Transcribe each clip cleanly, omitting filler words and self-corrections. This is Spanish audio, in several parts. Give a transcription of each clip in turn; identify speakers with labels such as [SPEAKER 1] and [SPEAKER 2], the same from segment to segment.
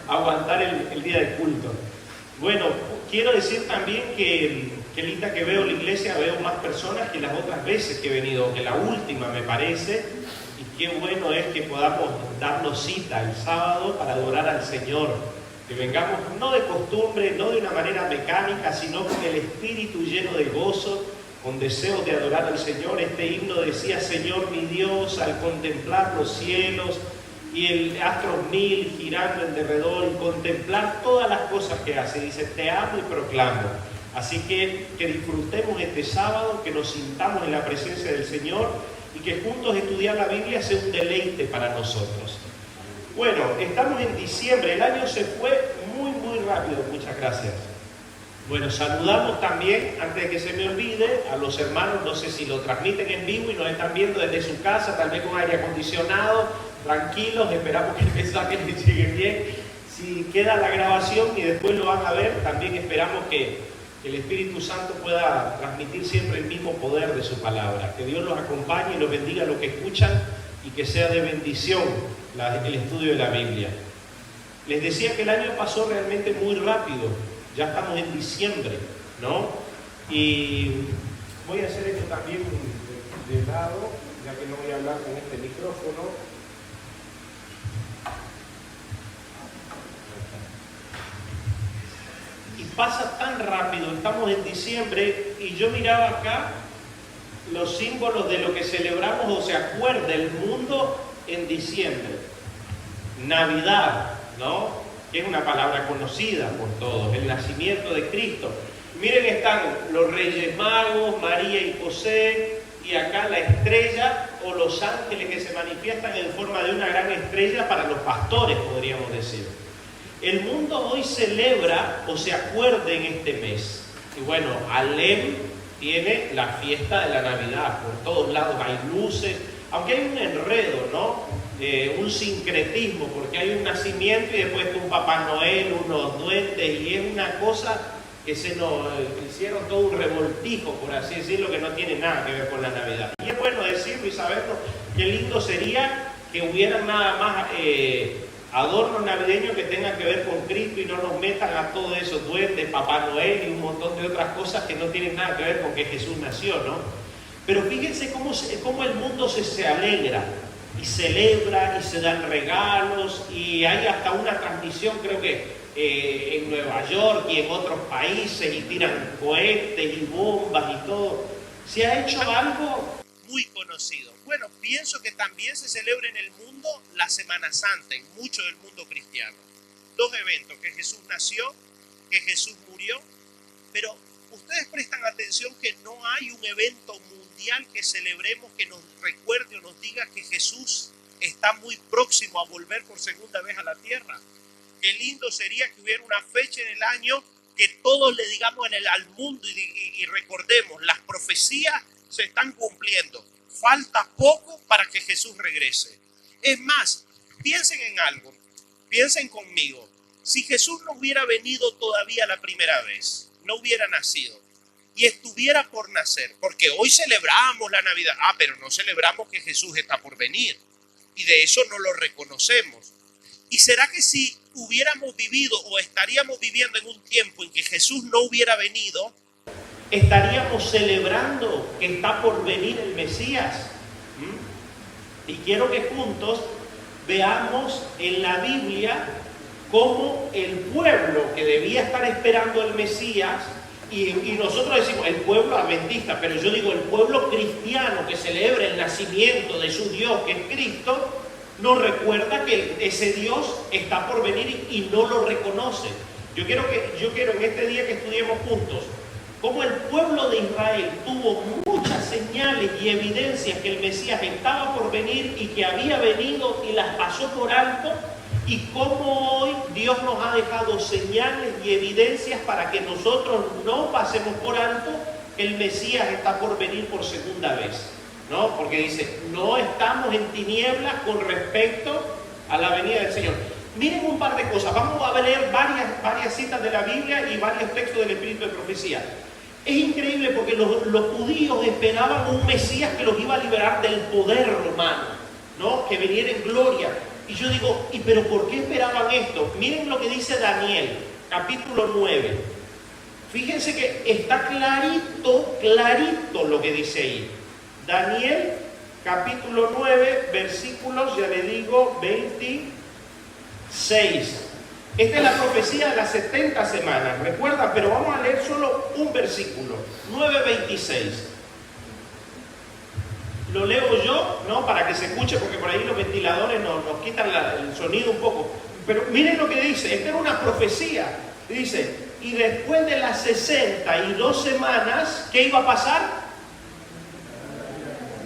[SPEAKER 1] aguantar el día de culto. Bueno, quiero decir también que linda que veo la iglesia, veo más personas que las otras veces que he venido, que la última me parece, y qué bueno es que podamos darnos cita el sábado para adorar al Señor, que vengamos no de costumbre, no de una manera mecánica, sino con el espíritu lleno de gozo, con deseos de adorar al Señor. Este himno decía: Señor mi Dios, al contemplar los cielos y el astro mil girando en derredor y contemplar todas las cosas que hace, dice: te amo y proclamo. Así que disfrutemos este sábado, que nos sintamos en la presencia del Señor y que juntos estudiar la Biblia sea un deleite para nosotros. Bueno, estamos en diciembre, el año se fue muy rápido, muchas gracias. Bueno, saludamos también, antes de que se me olvide, a los hermanos, no sé si lo transmiten en vivo y nos están viendo desde su casa, tal vez con aire acondicionado, tranquilos, esperamos que el mensaje les llegue bien. Si queda la grabación y después lo van a ver, también esperamos que el Espíritu Santo pueda transmitir siempre el mismo poder de su palabra. Que Dios los acompañe y los bendiga a los que escuchan y que sea de bendición el estudio de la Biblia. Les decía que el año pasó realmente muy rápido. Ya estamos en diciembre, ¿no? Y voy a hacer esto también de lado, ya que no voy a hablar con este micrófono. Y pasa tan rápido, estamos en diciembre y yo miraba acá los símbolos de lo que celebramos o se acuerda el mundo en diciembre. Navidad, ¿no? Que es una palabra conocida por todos, el nacimiento de Cristo. Miren, están los Reyes Magos, María y José, y acá la estrella o los ángeles que se manifiestan en forma de una gran estrella para los pastores, podríamos decir. El mundo hoy celebra o se acuerda en este mes. Y bueno, Alem tiene la fiesta de la Navidad, por todos lados hay luces, aunque hay un enredo, ¿no? Un sincretismo, porque hay un nacimiento y después un Papá Noel, unos duendes, y es una cosa que se nos hicieron todo un revoltijo, por así decirlo, que no tiene nada que ver con la Navidad. Y es bueno decirlo y saberlo, qué lindo sería que hubiera nada más adornos navideños que tengan que ver con Cristo y no nos metan a todos esos duendes, Papá Noel y un montón de otras cosas que no tienen nada que ver con que Jesús nació, ¿no? Pero fíjense cómo el mundo se alegra y celebra y se dan regalos y hay hasta una transmisión, creo que en Nueva York y en otros países, y tiran cohetes y bombas y todo. Se ha hecho algo muy conocido. Bueno, pienso que también se celebra en el mundo la Semana Santa, en mucho del mundo cristiano. Dos eventos, que Jesús nació, que Jesús murió, pero ustedes prestan atención que no hay un evento mundial que celebremos que nos recuerde o nos diga que Jesús está muy próximo a volver por segunda vez a la tierra. Qué lindo sería que hubiera una fecha en el año que todos le digamos al mundo y recordemos, las profecías se están cumpliendo. Falta poco para que Jesús regrese. Es más, piensen en algo, piensen conmigo. Si Jesús no hubiera venido todavía la primera vez, no hubiera nacido y estuviera por nacer, porque hoy celebramos la Navidad, pero no celebramos que Jesús está por venir y de eso no lo reconocemos. ¿Y será que si hubiéramos vivido o estaríamos viviendo en un tiempo en que Jesús no hubiera venido, estaríamos celebrando que está por venir el Mesías? Y quiero que juntos veamos en la Biblia cómo el pueblo que debía estar esperando el Mesías, y nosotros decimos el pueblo adventista, pero yo digo el pueblo cristiano que celebra el nacimiento de su Dios, que es Cristo, nos recuerda que ese Dios está por venir y no lo reconoce. Yo quiero en este día que estudiemos juntos cómo el pueblo de Israel tuvo muchas señales y evidencias que el Mesías estaba por venir y que había venido y las pasó por alto, y cómo hoy Dios nos ha dejado señales y evidencias para que nosotros no pasemos por alto que el Mesías está por venir por segunda vez, ¿no? Porque dice, no estamos en tinieblas con respecto a la venida del Señor. Miren un par de cosas, vamos a leer varias citas de la Biblia y varios textos del Espíritu de Profecía. Es increíble porque los judíos esperaban un Mesías que los iba a liberar del poder romano, ¿no? Que viniera en gloria. Y yo digo, ¿y pero por qué esperaban esto? Miren lo que dice Daniel, capítulo 9. Fíjense que está clarito, clarito lo que dice ahí. Daniel, capítulo 9, versículos, ya le digo, 26. Esta es la profecía de las 70 semanas, recuerda, pero vamos a leer solo un versículo, 9:26. Lo leo yo, ¿no? Para que se escuche, porque por ahí los ventiladores nos quitan el sonido un poco. Pero miren lo que dice, esta era una profecía. Dice, y después de las 62 semanas, ¿qué iba a pasar?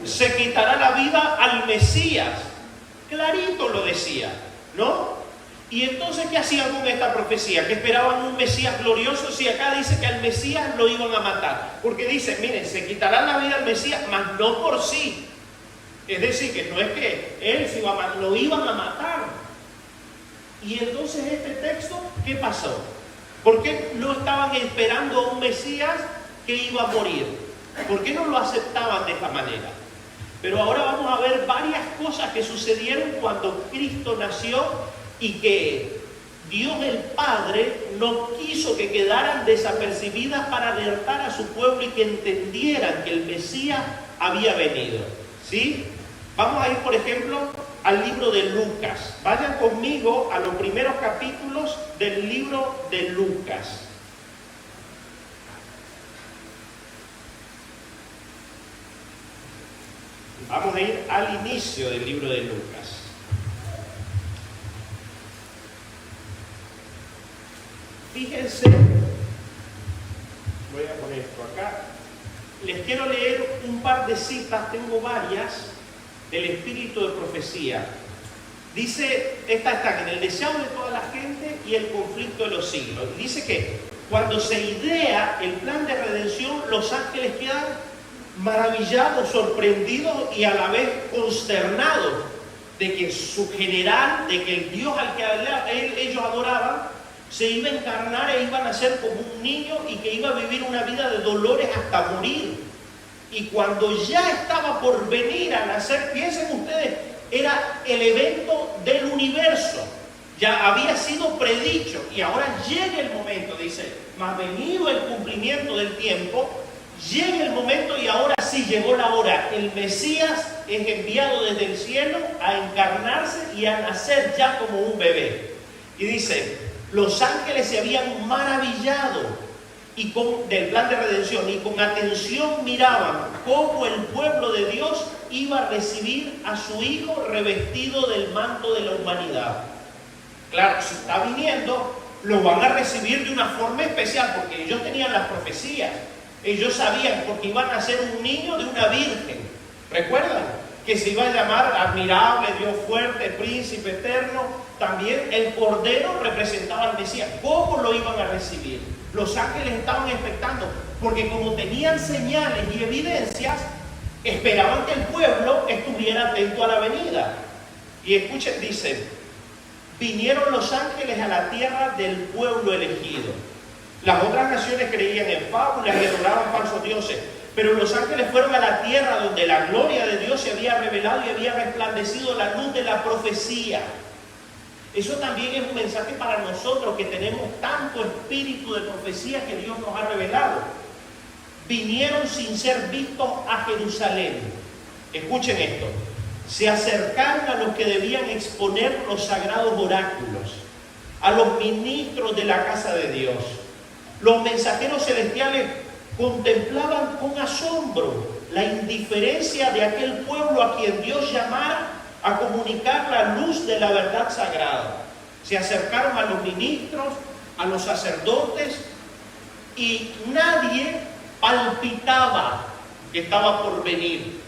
[SPEAKER 1] Se quitará la vida al Mesías. Clarito lo decía, ¿no? Y entonces, ¿qué hacían con esta profecía? Que esperaban un Mesías glorioso. Si acá dice que al Mesías lo iban a matar. Porque dice, miren, se quitará la vida al Mesías, mas no por sí. Es decir, que no es que él se iba a matar, lo iban a matar. Y entonces este texto, ¿qué pasó? ¿Por qué no estaban esperando a un Mesías que iba a morir? ¿Por qué no lo aceptaban de esta manera? Pero ahora vamos a ver varias cosas que sucedieron cuando Cristo nació y que Dios el Padre no quiso que quedaran desapercibidas para alertar a su pueblo y que entendieran que el Mesías había venido. ¿Sí? Vamos a ir, por ejemplo, al libro de Lucas. Vayan conmigo a los primeros capítulos del libro de Lucas. Vamos a ir al inicio del libro de Lucas. Fíjense, voy a poner esto acá. Les quiero leer un par de citas, tengo varias, del espíritu de profecía. Dice, esta está en el deseo de toda la gente y el conflicto de los siglos. Dice que cuando se idea el plan de redención, los ángeles quedan maravillados, sorprendidos y a la vez consternados de que su general, de que el Dios al que ellos adoraban, se iba a encarnar e iba a nacer como un niño y que iba a vivir una vida de dolores hasta morir. Y cuando ya estaba por venir a nacer, piensen ustedes, era el evento del universo. Ya había sido predicho y ahora llega el momento, dice, mas venido el cumplimiento del tiempo, llega el momento y ahora sí llegó la hora. El Mesías es enviado desde el cielo a encarnarse y a nacer ya como un bebé. Y dice, los ángeles se habían maravillado del plan de redención y con atención miraban cómo el pueblo de Dios iba a recibir a su Hijo revestido del manto de la humanidad. Claro, si está viniendo, lo van a recibir de una forma especial porque ellos tenían las profecías. Ellos sabían porque iban a ser un niño de una virgen. ¿Recuerdan? Que se iba a llamar admirable, Dios fuerte, príncipe eterno. También el Cordero representaba al Mesías. ¿Cómo lo iban a recibir? Los ángeles estaban expectando, porque como tenían señales y evidencias, esperaban que el pueblo estuviera atento a la venida. Y escuchen, dice, vinieron los ángeles a la tierra del pueblo elegido. Las otras naciones creían en fábulas y adoraban falsos dioses. Pero los ángeles fueron a la tierra donde la gloria de Dios se había revelado y había resplandecido la luz de la profecía. Eso también es un mensaje para nosotros que tenemos tanto espíritu de profecía que Dios nos ha revelado. Vinieron sin ser vistos a Jerusalén. Escuchen esto. Se acercaron a los que debían exponer los sagrados oráculos, a los ministros de la casa de Dios. Los mensajeros celestiales contemplaban con asombro la indiferencia de aquel pueblo a quien Dios llamara a comunicar la luz de la verdad sagrada. Se acercaron a los ministros, a los sacerdotes, y nadie palpitaba que estaba por venir.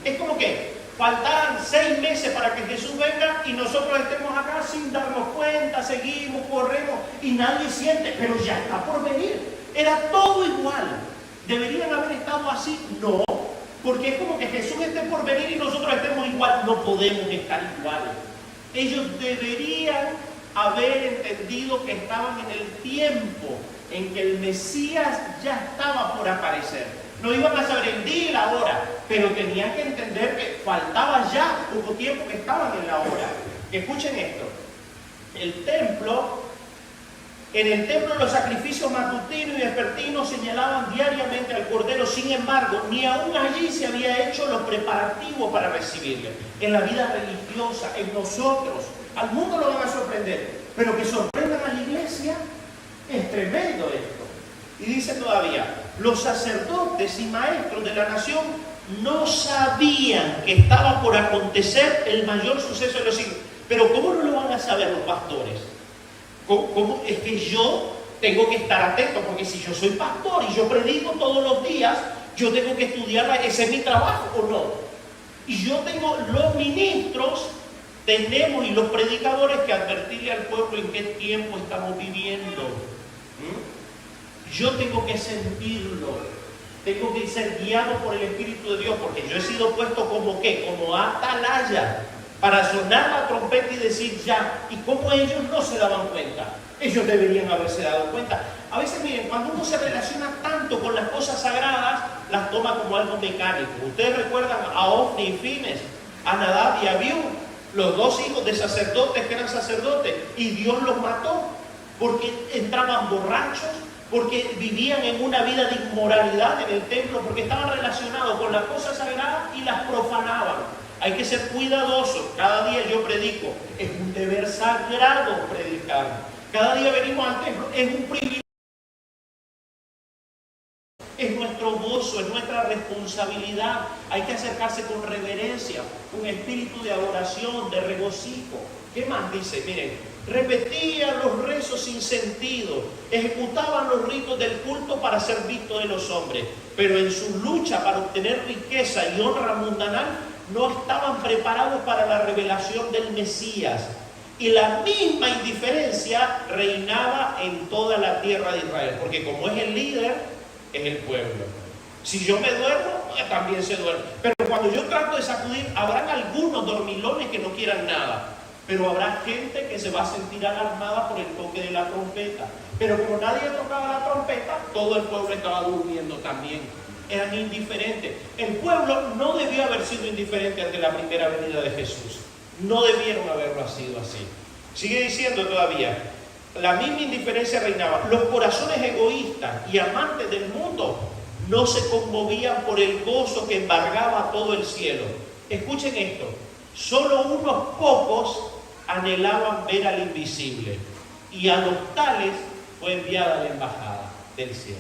[SPEAKER 1] Es como que faltaran 6 meses para que Jesús venga y nosotros estemos acá sin darnos cuenta, seguimos, corremos y nadie siente, pero ya está por venir. Era todo igual. ¿Deberían haber estado así? No, porque es como que Jesús esté por venir y nosotros estemos igual. No podemos estar iguales. Ellos deberían haber entendido que estaban en el tiempo en que el Mesías ya estaba por aparecer. No iban a saber el día y la hora, pero tenían que entender que faltaba ya poco tiempo, que estaban en la hora. Escuchen esto. En el templo los sacrificios matutinos y vespertinos señalaban diariamente al Cordero. Sin embargo, ni aún allí se había hecho los preparativos para recibirle. En la vida religiosa, en nosotros, al mundo lo van a sorprender, pero que sorprendan a la iglesia, es tremendo esto. Y dice todavía, los sacerdotes y maestros de la nación no sabían que estaba por acontecer el mayor suceso de los siglos. Pero ¿cómo no lo van a saber los pastores? ¿Cómo? Es que yo tengo que estar atento, porque si yo soy pastor y yo predico todos los días, yo tengo que estudiar, ese es mi trabajo, ¿o no? Y yo tengo, los ministros tenemos y los predicadores que advertirle al pueblo en qué tiempo estamos viviendo. Yo tengo que sentirlo, tengo que ser guiado por el Espíritu de Dios, porque yo he sido puesto como ¿qué? Como atalaya, para sonar la trompeta y decir ya. Y como ellos no se daban cuenta, ellos deberían haberse dado cuenta. A veces, miren, cuando uno se relaciona tanto con las cosas sagradas, las toma como algo mecánico. Ustedes recuerdan a Ofni y Fines, a Nadab y Abiú, los dos hijos de sacerdotes que eran sacerdotes, y Dios los mató porque entraban borrachos, porque vivían en una vida de inmoralidad en el templo, porque estaban relacionados con las cosas sagradas y las profanaban. Hay que ser cuidadosos. Cada día yo predico. Es un deber sagrado predicar. Cada día venimos al templo. Es un privilegio. Es nuestro gozo, es nuestra responsabilidad. Hay que acercarse con reverencia, con espíritu de adoración, de regocijo. ¿Qué más dice? Miren, repetían los rezos sin sentido, ejecutaban los ritos del culto para ser vistos de los hombres, pero en su lucha para obtener riqueza y honra mundanal, no estaban preparados para la revelación del Mesías. Y la misma indiferencia reinaba en toda la tierra de Israel, porque como es el líder, es el pueblo. Si yo me duermo, también se duerme. Pero cuando yo trato de sacudir, habrán algunos dormilones que no quieran nada, pero habrá gente que se va a sentir alarmada por el toque de la trompeta. Pero como nadie tocaba la trompeta, todo el pueblo estaba durmiendo también. Eran indiferentes. El pueblo no debió haber sido indiferente ante la primera venida de Jesús. No debieron haberlo sido así. Sigue diciendo todavía, la misma indiferencia reinaba. Los corazones egoístas y amantes del mundo no se conmovían por el gozo que embargaba todo el cielo. Escuchen esto, solo unos pocos anhelaban ver al invisible, y a los tales fue enviada la embajada del cielo.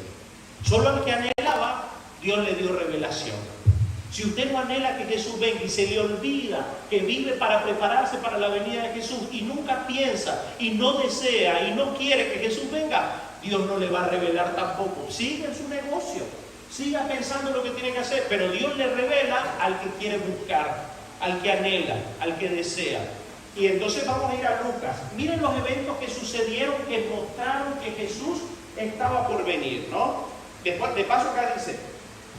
[SPEAKER 1] Solo al que anhelaba, Dios le dio revelación. Si usted no anhela que Jesús venga y se le olvida que vive para prepararse para la venida de Jesús y nunca piensa y no desea y no quiere que Jesús venga, Dios no le va a revelar tampoco. Siga en su negocio, siga pensando lo que tiene que hacer, pero Dios le revela al que quiere buscar, al que anhela, al que desea. Y entonces vamos a ir a Lucas. Miren los eventos que sucedieron que mostraron que Jesús estaba por venir, ¿no? Después, de paso acá dice,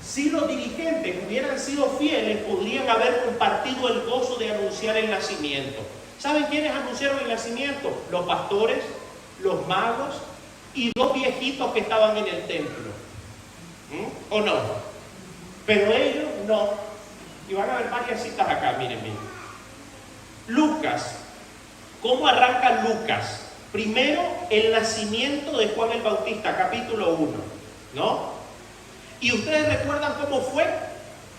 [SPEAKER 1] si los dirigentes hubieran sido fieles, podrían haber compartido el gozo de anunciar el nacimiento. ¿Saben quiénes anunciaron el nacimiento? Los pastores, los magos y dos viejitos que estaban en el templo. ¿O no? Pero ellos no. Y van a ver varias citas acá, miren. Lucas. ¿Cómo arranca Lucas? Primero, el nacimiento de Juan el Bautista, capítulo 1, ¿no? Y ustedes recuerdan cómo fue.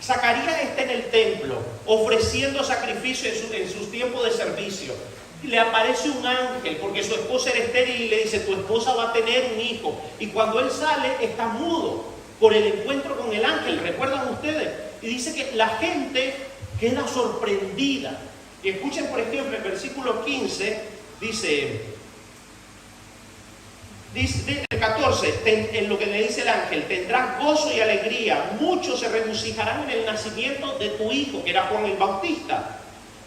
[SPEAKER 1] Zacarías está en el templo ofreciendo sacrificio en sus tiempos de servicio. Le aparece un ángel porque su esposa era estéril y le dice, tu esposa va a tener un hijo. Y cuando él sale está mudo por el encuentro con el ángel. ¿Recuerdan ustedes? Y dice que la gente queda sorprendida. Y escuchen, por ejemplo, el versículo 15 dice el 14, en lo que le dice el ángel, tendrás gozo y alegría, muchos se regocijarán en el nacimiento de tu hijo, que era Juan el Bautista,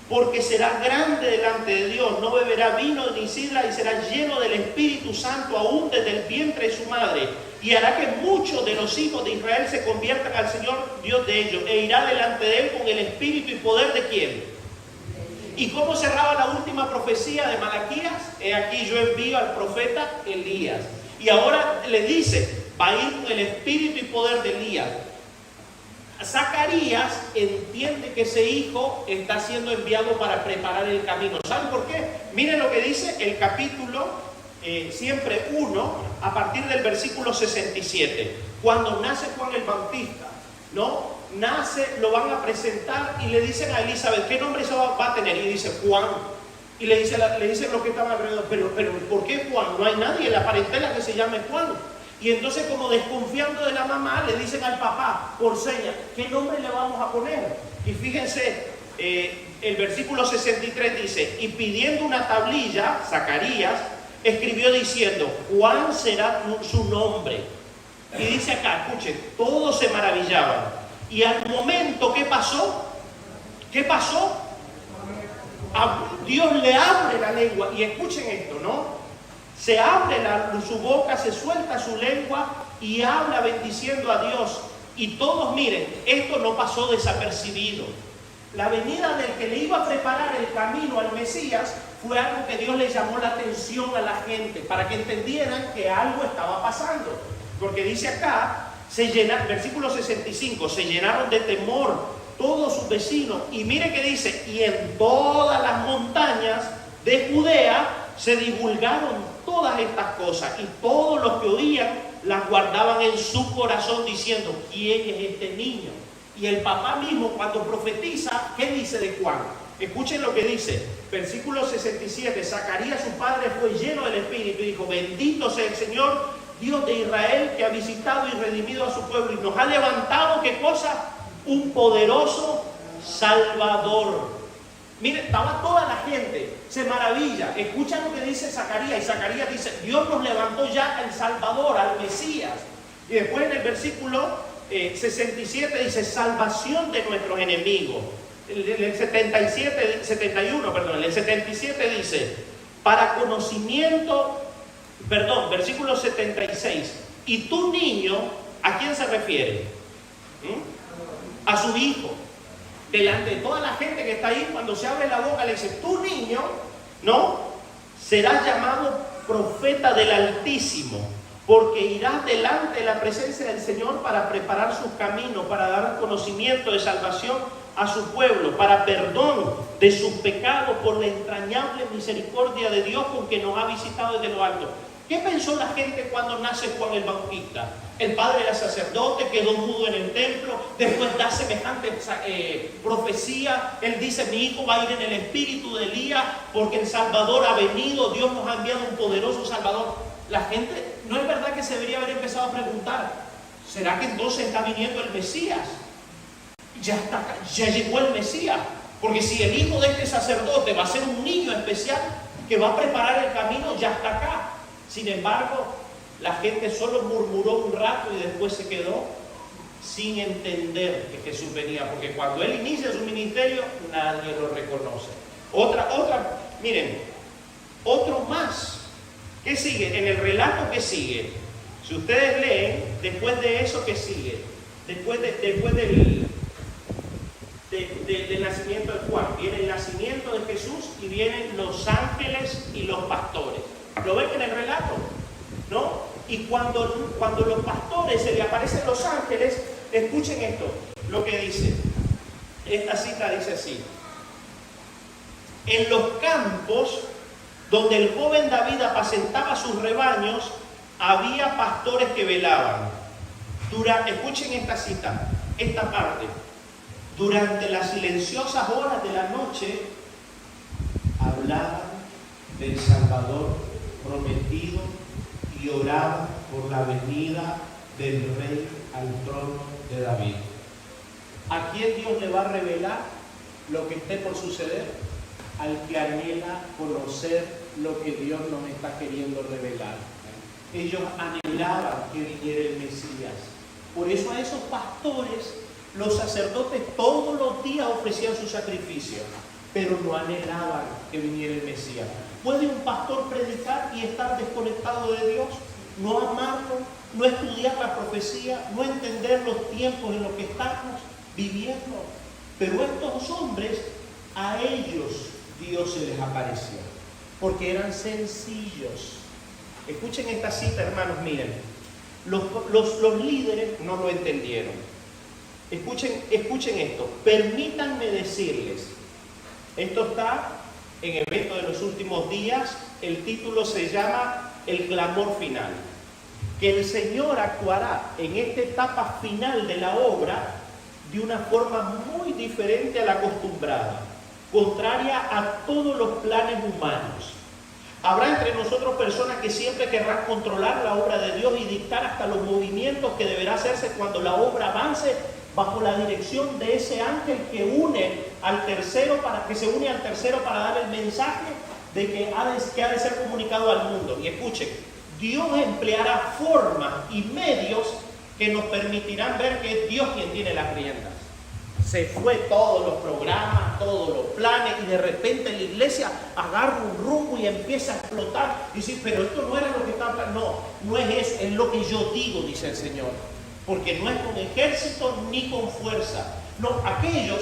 [SPEAKER 1] porque será grande delante de Dios, no beberá vino ni sidra y será lleno del Espíritu Santo aún desde el vientre de su madre, y hará que muchos de los hijos de Israel se conviertan al Señor Dios de ellos, e irá delante de él con el espíritu y poder de ¿quién? ¿Y cómo cerraba la última profecía de Malaquías? He aquí yo envío al profeta Elías. Y ahora le dice, va a ir con el espíritu y poder de Elías. Zacarías entiende que ese hijo está siendo enviado para preparar el camino. ¿Saben por qué? Miren lo que dice el capítulo siempre 1, a partir del versículo 67. Cuando nace Juan el Bautista, ¿no? Nace, lo van a presentar y le dicen a Elizabeth, ¿qué nombre se va a tener? Y dice Juan. Y le dicen los que estaban alrededor, pero ¿por qué Juan? No hay nadie en la parentela que se llame Juan. Y entonces, como desconfiando de la mamá, le dicen al papá, por señas, ¿qué nombre le vamos a poner? Y fíjense, el versículo 63 dice, y pidiendo una tablilla, Zacarías escribió diciendo, Juan será su nombre. Y dice acá, escuchen, todos se maravillaban. Y al momento, ¿qué pasó? ¿Qué pasó? Dios le abre la lengua. Y escuchen esto, ¿no? Se abre su boca, se suelta su lengua y habla bendiciendo a Dios. Y todos miren, esto no pasó desapercibido. La venida del que le iba a preparar el camino al Mesías fue algo que Dios le llamó la atención a la gente, para que entendieran que algo estaba pasando. Porque dice acá, versículo 65, se llenaron de temor todos sus vecinos. Y mire que dice, y en todas las montañas de Judea se divulgaron todas estas cosas, y todos los que oían las guardaban en su corazón diciendo, ¿quién es este niño? Y el papá mismo, cuando profetiza, ¿qué dice de Juan? Escuchen lo que dice, versículo 67, Zacarías su padre fue lleno del Espíritu y dijo, bendito sea el Señor, Dios de Israel, que ha visitado y redimido a su pueblo y nos ha levantado, ¿qué cosa? Un poderoso Salvador. Miren, estaba toda la gente, se maravilla, escuchan lo que dice Zacarías, y Zacarías dice, Dios nos levantó ya al Salvador, al Mesías. Y después en el versículo 67 dice, salvación de nuestros enemigos. El 77 dice, para conocimiento, versículo 76, y tu niño, ¿a quién se refiere? A su hijo. Delante de toda la gente que está ahí, cuando se abre la boca le dice, tu niño, ¿no? Será llamado profeta del Altísimo, porque irá delante de la presencia del Señor para preparar sus caminos, para dar conocimiento de salvación a su pueblo, para perdón de sus pecados por la entrañable misericordia de Dios con que nos ha visitado desde lo alto. ¿Qué pensó la gente cuando nace Juan el Bautista? El padre era sacerdote, quedó mudo en el templo, después da semejante profecía. Él dice, mi hijo va a ir en el espíritu de Elías, porque el Salvador ha venido, Dios nos ha enviado un poderoso Salvador. La gente, no es verdad que se debería haber empezado a preguntar, ¿será que entonces está viniendo el Mesías? Ya llegó el Mesías, porque si el hijo de este sacerdote va a ser un niño especial que va a preparar el camino, ya está acá. Sin embargo, la gente solo murmuró un rato y después se quedó sin entender que Jesús venía, porque cuando Él inicia su ministerio, nadie lo reconoce. Miren, otro más. ¿Qué sigue? En el relato que sigue, si ustedes leen, después de eso, ¿qué sigue? Después del nacimiento de Juan, viene el nacimiento de Jesús y vienen los ángeles y los pastores. ¿Lo ven en el relato? ¿No? Y cuando los pastores se le aparecen los ángeles, escuchen esto, lo que dice. Esta cita dice así: en los campos donde el joven David apacentaba sus rebaños, había pastores que velaban. Escuchen esta cita, esta parte. Durante las silenciosas horas de la noche, hablaban del Salvador prometido y oraban por la venida del Rey al trono de David. ¿A quién Dios le va a revelar lo que esté por suceder? Al que anhela conocer lo que Dios nos está queriendo revelar. Ellos anhelaban que viniera el Mesías. Por eso a esos pastores, los sacerdotes todos los días ofrecían su sacrificio, pero no anhelaban que viniera el Mesías. ¿Puede un pastor predicar y estar desconectado de Dios? No amarlo, no estudiar la profecía, no entender los tiempos en los que estamos viviendo. Pero estos hombres, a ellos Dios se les apareció, porque eran sencillos. Escuchen esta cita, hermanos, miren. Los líderes no lo entendieron. Escuchen esto. Permítanme decirles, esto está en Evento de los Últimos Días, el título se llama El clamor final. Que el Señor actuará en esta etapa final de la obra de una forma muy diferente a la acostumbrada, contraria a todos los planes humanos. Habrá entre nosotros personas que siempre querrán controlar la obra de Dios y dictar hasta los movimientos que deberá hacerse cuando la obra avance bajo la dirección de ese ángel que une al tercero que se une al tercero para dar el mensaje de que ha de ser comunicado al mundo. Y escuchen, Dios empleará formas y medios que nos permitirán ver que es Dios quien tiene las riendas. Se fue todos los programas, todos los planes, y de repente la iglesia agarra un rumbo y empieza a explotar. Y dice, pero esto no era lo que estaba hablando. No, no es eso, es lo que yo digo, dice el Señor. Porque no es con ejército ni con fuerza. No, aquellos,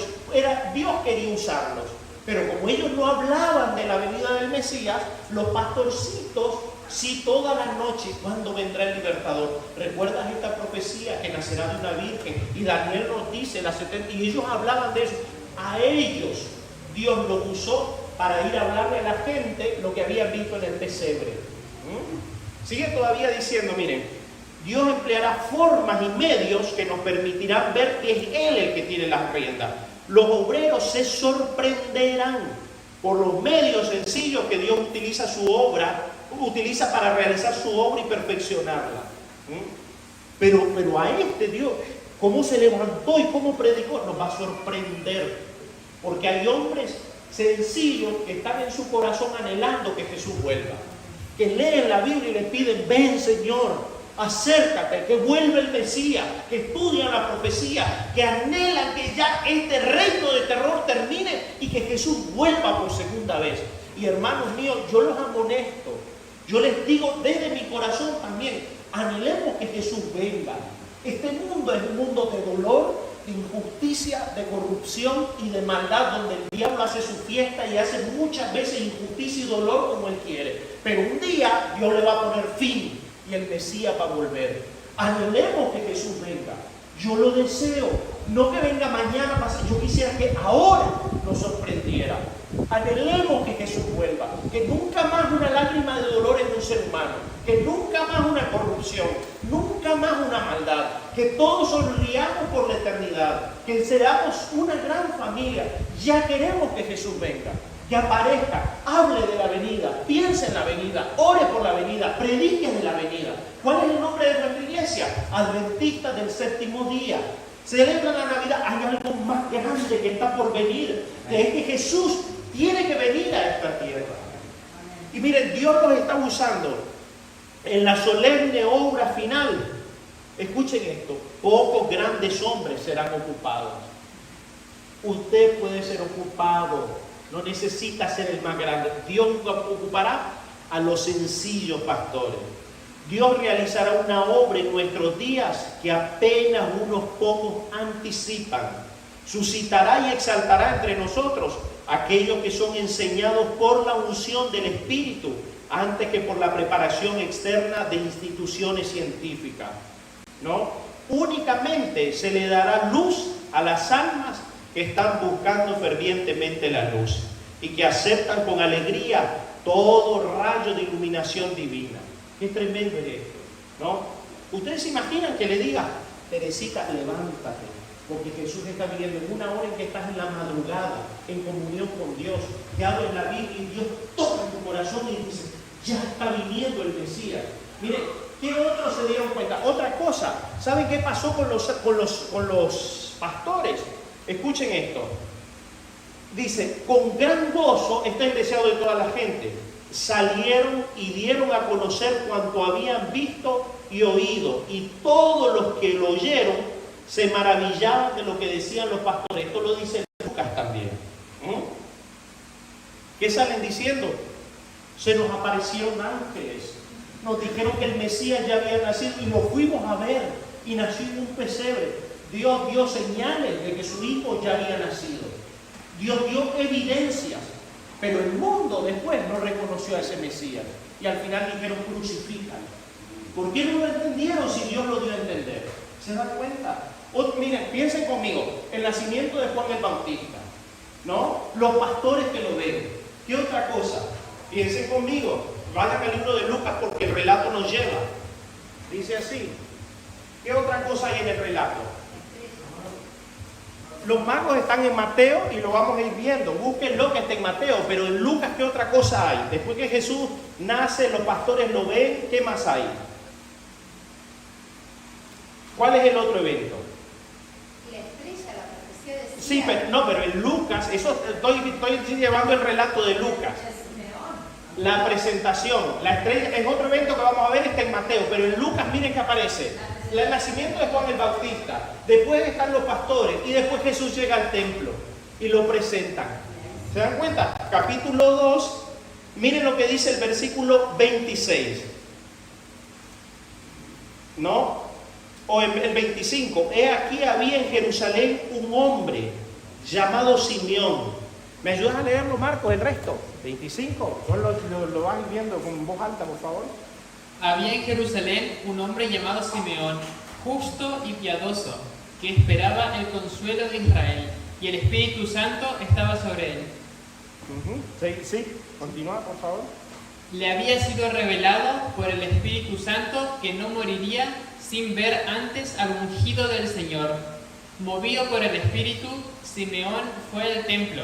[SPEAKER 1] Dios quería usarlos. Pero como ellos no hablaban de la venida del Mesías, los pastorcitos, sí, toda la noche, ¿cuándo vendrá el libertador? ¿Recuerdas esta profecía que nacerá de una virgen? Y Daniel nos dice, y ellos hablaban de eso. A ellos Dios los usó para ir a hablarle a la gente lo que habían visto en el pesebre. Sigue todavía diciendo, miren, Dios empleará formas y medios que nos permitirán ver que es Él el que tiene las riendas. Los obreros se sorprenderán por los medios sencillos que Dios utiliza para realizar su obra y perfeccionarla. Pero a este Dios, cómo se levantó y cómo predicó, nos va a sorprender. Porque hay hombres sencillos que están en su corazón anhelando que Jesús vuelva. Que leen la Biblia y le piden, ven Señor, acércate, que vuelva el Mesías, que estudian la profecía, que anhelan que ya este reino de terror termine y que Jesús vuelva por segunda vez. Y hermanos míos, yo los amonesto, yo les digo desde mi corazón también, anhelemos que Jesús venga. Este mundo es un mundo de dolor, de injusticia, de corrupción y de maldad, donde el diablo hace su fiesta y hace muchas veces injusticia y dolor como él quiere. Pero un día Dios le va a poner fin y el Mesías va a volver. Anhelemos que Jesús venga. Yo lo deseo. No que venga mañana, yo quisiera que ahora nos sorprendiera. Anhelemos que Jesús vuelva. Que nunca más una lágrima de dolor en un ser humano. Que nunca más una corrupción. Nunca más una maldad. Que todos sonriamos por la eternidad. Que seamos una gran familia. Ya queremos que Jesús venga. Que aparezca, hable de la venida, piense en la venida, ore por la venida, predique de la venida. ¿Cuál es el nombre de nuestra iglesia? Adventistas del Séptimo Día. Celebra la Navidad. Hay algo más grande que está por venir. Es que Jesús tiene que venir a esta tierra. Y miren, Dios los está usando en la solemne obra final. Escuchen esto, pocos grandes hombres serán ocupados. Usted puede ser ocupado. No necesita ser el más grande. Dios ocupará a los sencillos pastores. Dios realizará una obra en nuestros días que apenas unos pocos anticipan. Suscitará y exaltará entre nosotros aquellos que son enseñados por la unción del Espíritu antes que por la preparación externa de instituciones científicas. ¿No? Únicamente se le dará luz a las almas que están buscando fervientemente la luz y que aceptan con alegría todo rayo de iluminación divina. Qué tremendo es esto, ¿no? Ustedes se imaginan que le diga, Teresita, levántate, porque Jesús está viniendo en una hora en que estás en la madrugada, en comunión con Dios, que abres la Biblia y Dios toca tu corazón y dice, ya está viniendo el Mesías. Miren, ¿qué otros se dieron cuenta? Otra cosa, ¿saben qué pasó con los pastores? Escuchen esto. Dice, con gran gozo está el deseado de toda la gente. Salieron y dieron a conocer cuanto habían visto y oído. Y todos los que lo oyeron se maravillaban de lo que decían los pastores. Esto lo dice Lucas también. ¿Qué salen diciendo? Se nos aparecieron ángeles. Nos dijeron que el Mesías ya había nacido y lo fuimos a ver. Y nació en un pesebre. Dios dio señales de que su hijo ya había nacido. Dios dio evidencias. Pero el mundo después no reconoció a ese Mesías. Y al final dijeron, crucifícalo. ¿Por qué no lo entendieron si Dios lo dio a entender? ¿Se dan cuenta? Miren, piensen conmigo, el nacimiento de Juan el Bautista, ¿no? Los pastores que lo ven. ¿Qué otra cosa? Piensen conmigo, vayan al libro de Lucas porque el relato nos lleva. Dice así. ¿Qué otra cosa hay en el relato? Los magos están en Mateo y lo vamos a ir viendo. Busquen lo que está en Mateo, pero en Lucas, ¿qué otra cosa hay? Después que Jesús nace, los pastores lo ven, ¿qué más hay? ¿Cuál es el otro evento?
[SPEAKER 2] La estrella, la profecía decía.
[SPEAKER 1] Sí, pero en Lucas, eso estoy llevando el relato de Lucas. La presentación, la estrella es otro evento que vamos a ver, está en Mateo, pero en Lucas miren que aparece el nacimiento de Juan el Bautista, después están los pastores y después Jesús llega al templo y lo presentan. ¿Se dan cuenta? Capítulo 2, miren lo que dice el versículo 26. ¿No? O el 25. He aquí había en Jerusalén un hombre llamado Simeón. ¿Me ayudas a leerlo, Marcos, el resto? 25. Lo van viendo con voz alta, por favor.
[SPEAKER 3] Había en Jerusalén un hombre llamado Simeón, justo y piadoso, que esperaba el consuelo de Israel, y el Espíritu Santo estaba sobre él.
[SPEAKER 1] Sí, continúa, por favor.
[SPEAKER 3] Le había sido revelado por el Espíritu Santo que no moriría sin ver antes al ungido del Señor. Movido por el Espíritu, Simeón fue al templo,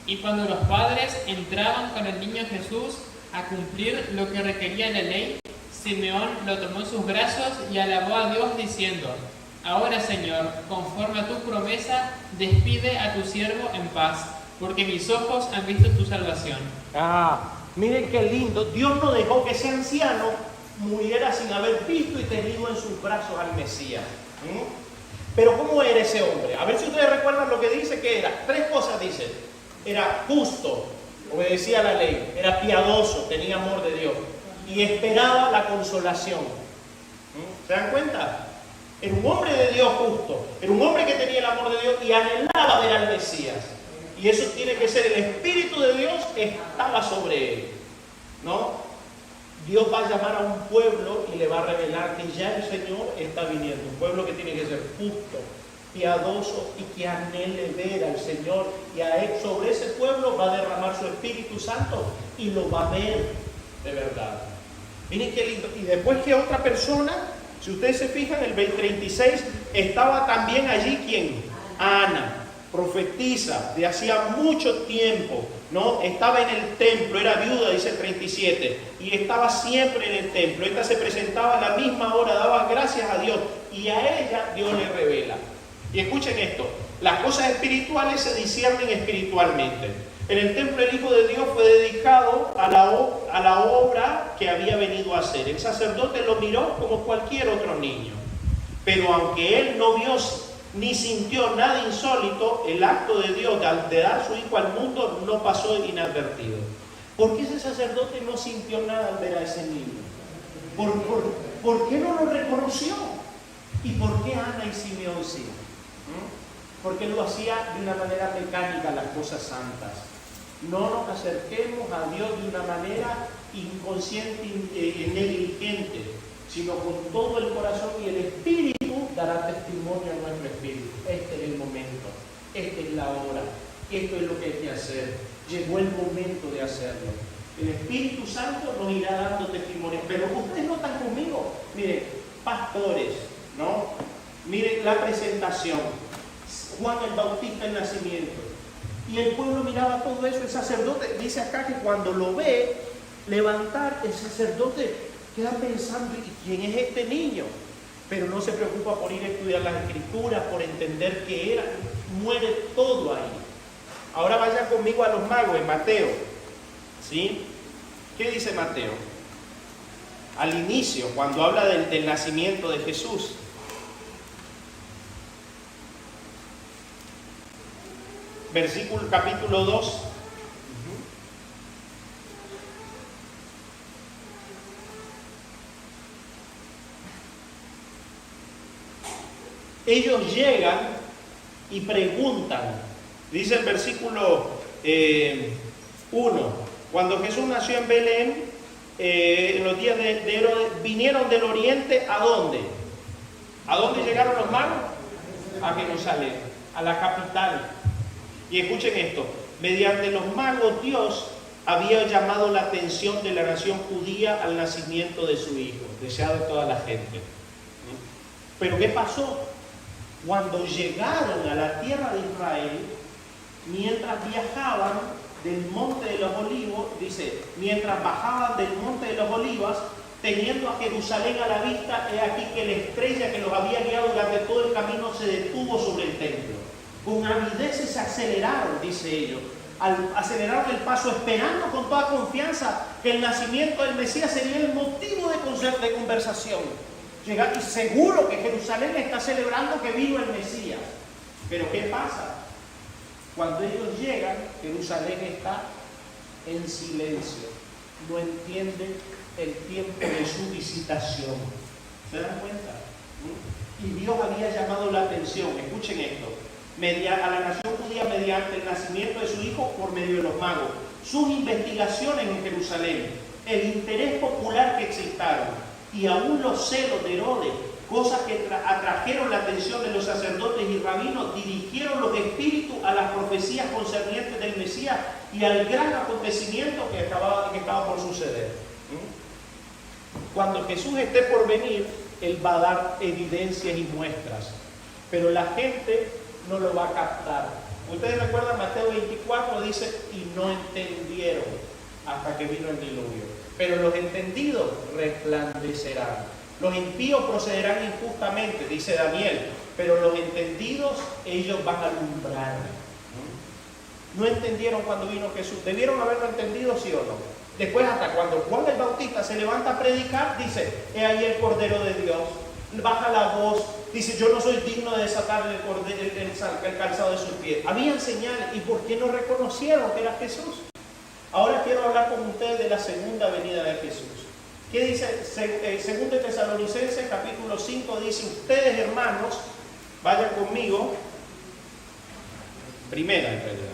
[SPEAKER 3] y cuando los padres entraban con el niño Jesús a cumplir lo que requería la ley, Simeón lo tomó en sus brazos y alabó a Dios diciendo: Ahora, Señor, conforme a tu promesa, despide a tu siervo en paz, porque mis ojos han visto tu salvación.
[SPEAKER 1] Miren qué lindo. Dios no dejó que ese anciano muriera sin haber visto y tenido en sus brazos al Mesías. Pero ¿cómo era ese hombre? A ver si ustedes recuerdan lo que dice que era. 3 cosas dice. Era justo, obedecía a la ley, era piadoso, tenía amor de Dios y esperaba la consolación. ¿Se dan cuenta? Era un hombre de Dios justo, era un hombre que tenía el amor de Dios y anhelaba ver al Mesías. Y eso tiene que ser, el Espíritu de Dios estaba sobre él, ¿no? Dios va a llamar a un pueblo y le va a revelar que ya el Señor está viniendo. Un pueblo que tiene que ser justo, piadoso y que anhele ver al Señor. Y a él, sobre ese pueblo va a derramar su Espíritu Santo y lo va a ver de verdad. Miren qué lindo. Y después que otra persona, si ustedes se fijan, el 36, estaba también allí, ¿quién? Ana, profetisa de hacía mucho tiempo, ¿no? Estaba en el templo, era viuda, dice el 37, y estaba siempre en el templo. Esta se presentaba a la misma hora, daba gracias a Dios, y a ella Dios le revela. Y escuchen esto, las cosas espirituales se disciernen espiritualmente. En el templo el Hijo de Dios fue dedicado a la obra que había venido a hacer. El sacerdote lo miró como cualquier otro niño, pero aunque él no vio ni sintió nada insólito, el acto de Dios de dar su Hijo al mundo no pasó inadvertido. ¿Por qué ese sacerdote no sintió nada al ver a ese niño? ¿Por qué no lo reconoció? ¿Y por qué Ana y Simeón sí? Porque lo hacía de una manera mecánica las cosas santas. No nos acerquemos a Dios de una manera inconsciente y negligente, sino con todo el corazón, y el Espíritu dará testimonio a nuestro espíritu. Este es el momento, esta es la hora, esto es lo que hay que hacer. Llegó el momento de hacerlo. El Espíritu Santo nos irá dando testimonio. Pero ustedes no están conmigo. Miren, pastores, ¿no? Miren la presentación. Juan el Bautista, el nacimiento. Y el pueblo miraba todo eso. El sacerdote dice acá que cuando lo ve levantar, el sacerdote queda pensando: ¿y quién es este niño? Pero no se preocupa por ir a estudiar las Escrituras, por entender qué era. Muere todo ahí. Ahora vayan conmigo a los magos en Mateo. ¿Sí? ¿Qué dice Mateo? Al inicio, cuando habla del nacimiento de Jesús. Versículo, capítulo 2. Ellos llegan y preguntan. Dice el versículo 1. Cuando Jesús nació en Belén, en los días de Herodes, vinieron del oriente, ¿a dónde? ¿A dónde llegaron los magos? a Jerusalén, a la capital. Y escuchen esto, mediante los magos Dios había llamado la atención de la nación judía al nacimiento de su hijo, deseado de toda la gente. Pero ¿qué pasó? Cuando llegaron a la tierra de Israel, mientras viajaban del monte de los olivos, dice, mientras bajaban del monte de los olivos, teniendo a Jerusalén a la vista, he aquí que la estrella que los había guiado durante todo el camino se detuvo sobre el templo. Con avidez se aceleraron, dice ellos, aceleraron el paso, esperando con toda confianza que el nacimiento del Mesías sería el motivo de conversación. Y seguro que Jerusalén está celebrando que vino el Mesías. Pero ¿qué pasa? Cuando ellos llegan, Jerusalén está en silencio. No entiende el tiempo de su visitación. ¿Se dan cuenta? Y Dios había llamado la atención. Escuchen esto. A la nación judía mediante el nacimiento de su hijo por medio de los magos. Sus investigaciones en Jerusalén. El interés popular que excitaron. Y aún los celos de Herodes, cosas que atrajeron la atención de los sacerdotes y rabinos, dirigieron los espíritus a las profecías concernientes del Mesías y al gran acontecimiento que estaba por suceder. Cuando Jesús esté por venir, Él va a dar evidencias y muestras, pero la gente no lo va a captar. Ustedes recuerdan Mateo 24, dice, y no entendieron hasta que vino el diluvio. Pero los entendidos resplandecerán. Los impíos procederán injustamente, dice Daniel, pero los entendidos, ellos van a alumbrar. No entendieron cuando vino Jesús. ¿Debieron haberlo entendido, sí o no? Después, hasta cuando Juan el Bautista se levanta a predicar, dice, he ahí el Cordero de Dios. Baja la voz, dice, yo no soy digno de desatar el calzado de sus pies. Habían señales, ¿y por qué no reconocieron que era Jesús? Ahora quiero hablar con ustedes de la segunda venida de Jesús. ¿Qué dice? Segundo de Tesalonicenses, capítulo 5, dice, ustedes hermanos, vayan conmigo, primera en realidad.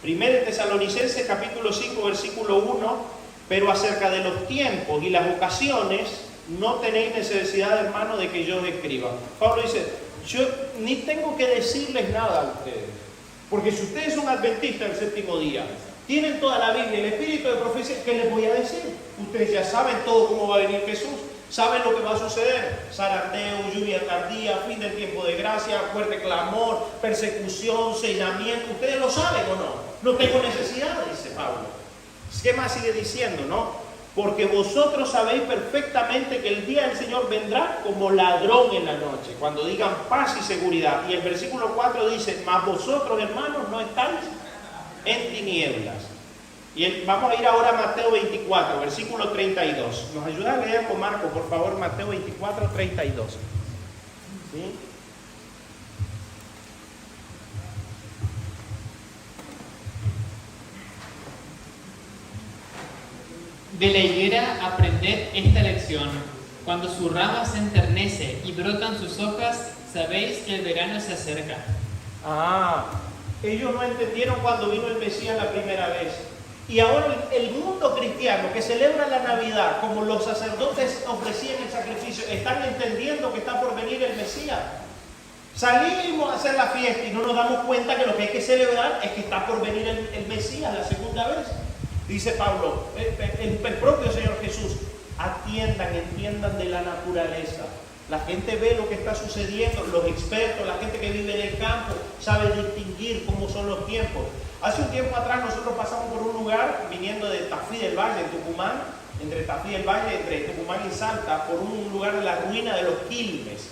[SPEAKER 1] Primera de Tesalonicenses, capítulo 5, versículo 1, pero acerca de los tiempos y las ocasiones, no tenéis necesidad, hermano, de que yo os escriba. Pablo dice, yo ni tengo que decirles nada a ustedes, porque si ustedes son adventistas del séptimo día, tienen toda la Biblia, el espíritu de profecía, ¿qué les voy a decir? Ustedes ya saben todo cómo va a venir Jesús, saben lo que va a suceder, zarandeo, lluvia tardía, fin del tiempo de gracia, fuerte clamor, persecución, sellamiento, ustedes lo saben o no, no tengo necesidad, dice Pablo. ¿Qué más sigue diciendo, no? Porque vosotros sabéis perfectamente que el día del Señor vendrá como ladrón en la noche, cuando digan paz y seguridad. Y el versículo 4 dice, mas vosotros, hermanos, no estáis en tinieblas. Y vamos a ir ahora a Mateo 24, versículo 32. ¿Nos ayuda a leer con Marco, por favor, Mateo 24, 32? ¿Sí?
[SPEAKER 3] De la higuera aprended esta lección. Cuando su rama se enternece y brotan sus hojas, sabéis que el verano se acerca.
[SPEAKER 1] Ellos no entendieron cuando vino el Mesías la primera vez. Y ahora el mundo cristiano que celebra la Navidad, como los sacerdotes ofrecían el sacrificio, están entendiendo que está por venir el Mesías. Salimos a hacer la fiesta y no nos damos cuenta que lo que hay que celebrar es que está por venir el Mesías la segunda vez. Dice Pablo, el propio Señor Jesús, entiendan de la naturaleza. La gente ve lo que está sucediendo, los expertos, la gente que vive en el campo, sabe distinguir cómo son los tiempos. Hace un tiempo atrás nosotros pasamos por un lugar, viniendo de Tafí del Valle, en Tucumán, entre Tafí del Valle, entre Tucumán y Salta, por un lugar de la ruina de los Quilmes,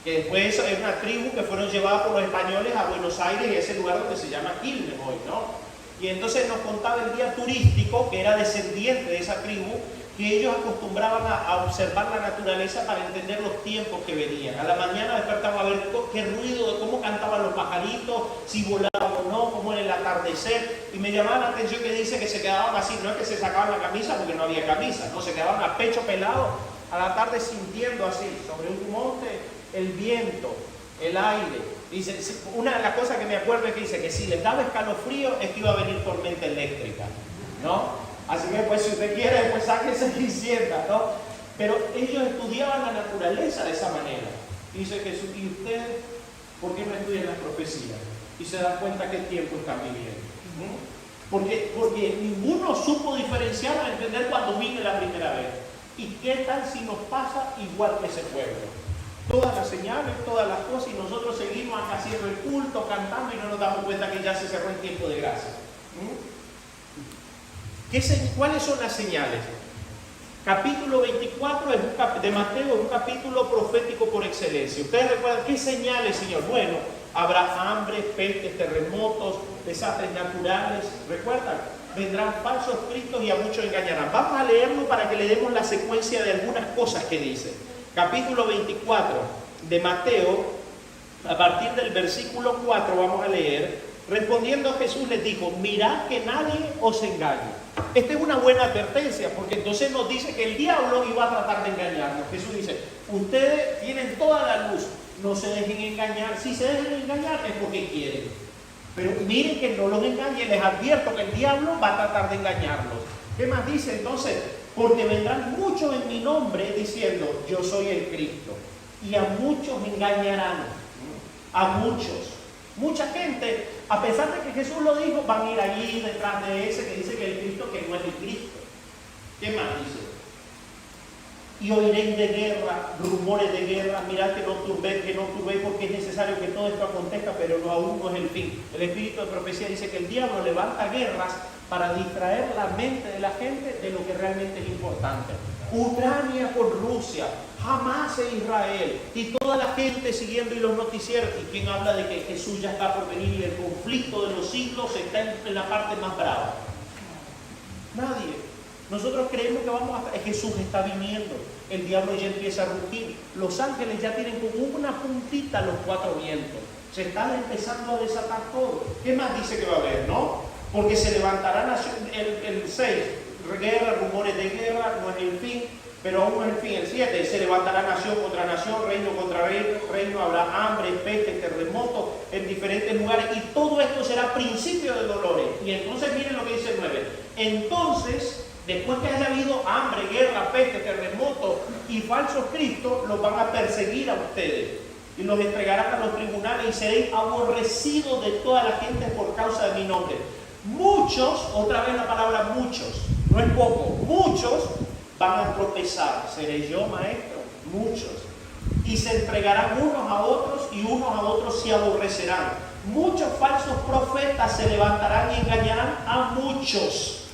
[SPEAKER 1] que después es una tribu que fueron llevadas por los españoles a Buenos Aires y ese lugar donde se llama Quilmes hoy, ¿no? Y entonces nos contaba el guía turístico, que era descendiente de esa tribu, que ellos acostumbraban a observar la naturaleza para entender los tiempos que venían. A la mañana despertaban a ver qué ruido, cómo cantaban los pajaritos, si volaban o no, cómo era el atardecer. Y me llamaba la atención que dice que se quedaban así, no es que se sacaban la camisa porque no había camisa, no, se quedaban a pecho pelado a la tarde sintiendo así, sobre un monte, el viento, el aire. Dice, una de las cosas que me acuerdo es que dice que si les daba escalofrío es que iba a venir tormenta eléctrica, ¿no? Así que pues si usted quiere, pues sáquese y sienta, ¿no? Pero ellos estudiaban la naturaleza de esa manera. Dice Jesús, ¿y ustedes por qué no estudian las profecías? Y se dan cuenta qué tiempo están viviendo. Porque ninguno supo diferenciar o entender cuando vine la primera vez. ¿Y qué tal si nos pasa igual que ese pueblo? Todas las señales, todas las cosas, y nosotros seguimos acá haciendo el culto, cantando, y no nos damos cuenta que ya se cerró el tiempo de gracia. ¿Cuáles son las señales? Capítulo 24 de Mateo es un capítulo profético por excelencia. Ustedes recuerdan, ¿qué señales, Señor? Bueno, habrá hambre, pestes, terremotos, desastres naturales. ¿Recuerdan? Vendrán falsos cristos y a muchos engañarán. Vamos a leerlo para que le demos la secuencia de algunas cosas que dice. Capítulo 24 de Mateo, a partir del versículo 4 vamos a leer. Respondiendo Jesús les dijo, mirad que nadie os engañe. Esta es una buena advertencia, porque entonces nos dice que el diablo iba a tratar de engañarnos. Jesús dice, ustedes tienen toda la luz, no se dejen engañar. Si se dejan engañar es porque quieren. Pero miren que no los engañen, les advierto que el diablo va a tratar de engañarlos. ¿Qué más dice entonces? Porque vendrán muchos en mi nombre diciendo, yo soy el Cristo. Y a muchos engañarán. A muchos. Mucha gente, a pesar de que Jesús lo dijo, van a ir allí detrás de ese que dice que el Cristo, que no es el Cristo. ¿Qué más dice? Y oiréis de guerra, rumores de guerra, mirad que no turbéis, porque es necesario que todo esto acontezca, pero aún no es el fin. El espíritu de profecía dice que el diablo levanta guerras para distraer la mente de la gente de lo que realmente es importante. Ucrania con Rusia, Hamás e Israel, y toda la gente siguiendo y los noticieros, y quien habla de que Jesús ya está por venir y el conflicto de los siglos está en la parte más brava. Nadie. Nosotros creemos que Jesús está viniendo, el diablo ya empieza a rugir, los ángeles ya tienen como una puntita los cuatro vientos, se están empezando a desatar todo. ¿Qué más dice que va a haber, no? Porque se levantará nación, el 6, guerra, rumores de guerra, no es el fin, pero aún no es el fin. El 7, se levantará nación contra nación, reino contra reino, habrá hambre, peste, terremotos en diferentes lugares, y todo esto será principio de dolores. Y entonces miren lo que dice el 9. Entonces, después que haya habido hambre, guerra, peste, terremotos y falsos cristos, los van a perseguir a ustedes y los entregarán a los tribunales y seréis aborrecidos de toda la gente por causa de mi nombre. Muchos, otra vez la palabra muchos, no es poco, muchos van a tropezar. ¿Seré yo, maestro? Muchos. Y se entregarán unos a otros y unos a otros se aborrecerán. Muchos falsos profetas se levantarán y engañarán a muchos.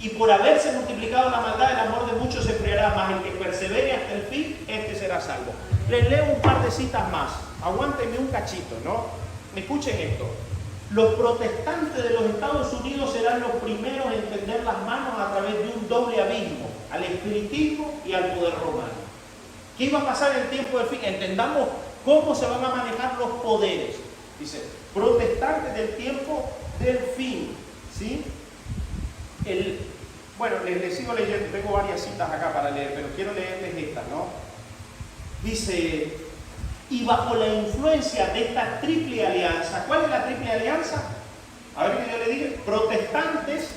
[SPEAKER 1] Y por haberse multiplicado la maldad, el amor de muchos se enfriará, más el que persevere hasta el fin, este será salvo. Les leo un par de citas más. Aguántenme un cachito, ¿no? Escuchen esto. Los protestantes de los Estados Unidos serán los primeros en tender las manos a través de un doble abismo, al espiritismo y al poder romano. ¿Qué iba a pasar en el tiempo del fin? Entendamos cómo se van a manejar los poderes. Dice, protestantes del tiempo del fin, ¿sí? Bueno, les sigo leyendo, tengo varias citas acá para leer, pero quiero leerles esta, ¿no? Dice, y bajo la influencia de esta triple alianza, ¿cuál es la triple alianza? A ver que yo le diga, protestantes,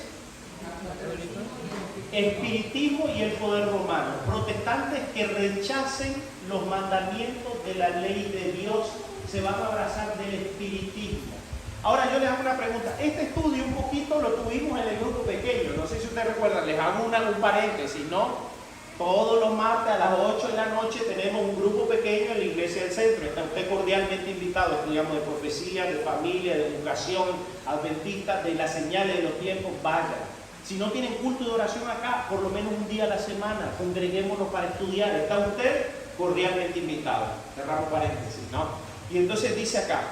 [SPEAKER 1] espiritismo y el poder romano. Protestantes que rechacen los mandamientos de la ley de Dios se van a abrazar del espiritismo. Ahora yo les hago una pregunta. Este estudio un poquito lo tuvimos en el grupo pequeño. No sé si ustedes recuerdan, les hago un paréntesis, ¿no? Todos los martes a las 8 de la noche tenemos un grupo pequeño en la Iglesia del Centro. Está usted cordialmente invitado. Estudiamos de profecía, de familia, de educación, adventista, de las señales de los tiempos. Vaya. Si no tienen culto de oración acá, por lo menos un día a la semana, congreguémonos para estudiar. ¿Está usted cordialmente invitado? Cerramos paréntesis, ¿no? Y entonces dice acá,